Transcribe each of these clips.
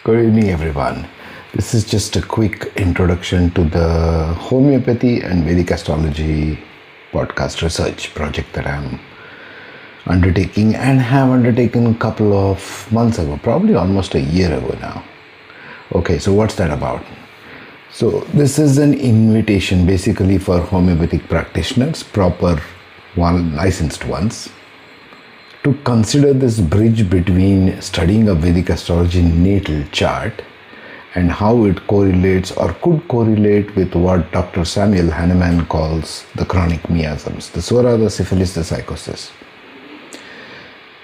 Good evening, everyone. This is just a quick introduction to the Homeopathy and Vedic Astrology podcast research project that I'm undertaking and have undertaken a couple of months ago, probably almost a year ago now. Okay, so what's that about? So this is an invitation basically for homeopathic practitioners, proper licensed ones, to consider this bridge between studying a Vedic astrology natal chart and how it correlates or could correlate with what Dr. Samuel Hahnemann calls the chronic miasms, the Sora, the Syphilis, the Sycosis.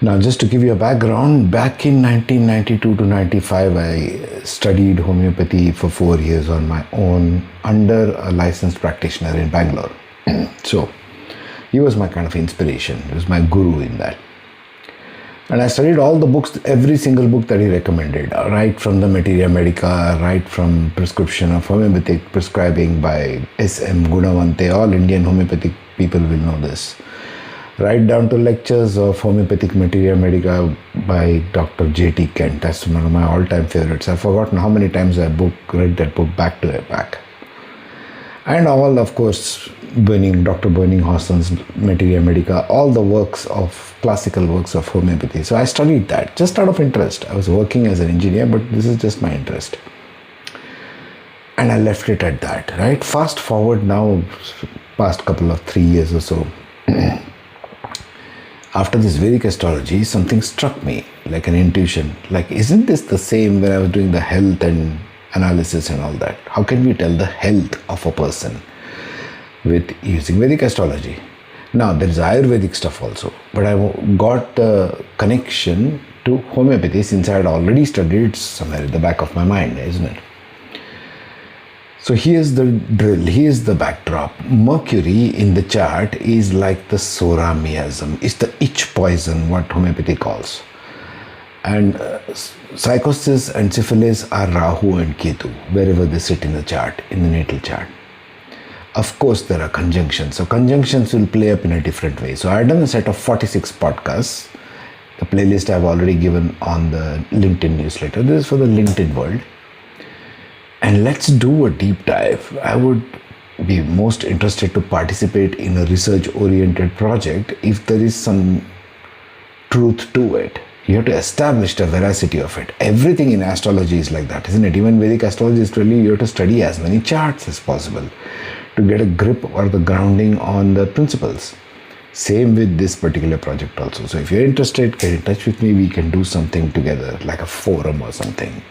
Now, just to give you a background, back in 1992 to 95, I studied homeopathy for 4 years on my own under a licensed practitioner in Bangalore. So, he was my kind of inspiration. He was my guru in that. And I studied all the books, every single book that he recommended, right from the Materia Medica, right from prescription of homeopathic prescribing by S.M. Gunavante, all Indian homeopathic people will know this, right down to lectures of homeopathic Materia Medica by Dr. J.T. Kent. That's one of my all-time favorites. I've forgotten how many times I read that book back to back. And all, of course, Dr. Berninghaussen's Materia Medica, all the works of classical works of homeopathy. So I studied that just out of interest. I was working as an engineer, but this is just my interest. And I left it at that, right? Fast forward now, past couple of 3 years or so. After this Vedic astrology, something struck me like an intuition. Like, isn't this the same when I was doing the health and analysis and all that? How can we tell the health of a person with using Vedic astrology? Now, there is Ayurvedic stuff also, but I got the connection to homeopathy since I had already studied somewhere at the back of my mind, isn't it? So here's the drill, here's the backdrop. Mercury in the chart is like the Sora miasm, it's the itch poison, what homeopathy calls. And Sycosis and Syphilis are Rahu and Ketu, wherever they sit in the chart, in the natal chart. Of course, there are conjunctions. So conjunctions will play up in a different way. So I've done a set of 46 podcasts. The playlist I've already given on the LinkedIn newsletter. This is for the LinkedIn world. And let's do a deep dive. I would be most interested to participate in a research-oriented project if there is some truth to it. You have to establish the veracity of it. Everything in astrology is like that, isn't it? Even Vedic astrology is really, you have to study as many charts as possible to get a grip or the grounding on the principles. Same with this particular project also. So if you're interested, get in touch with me. We can do something together, like a forum or something.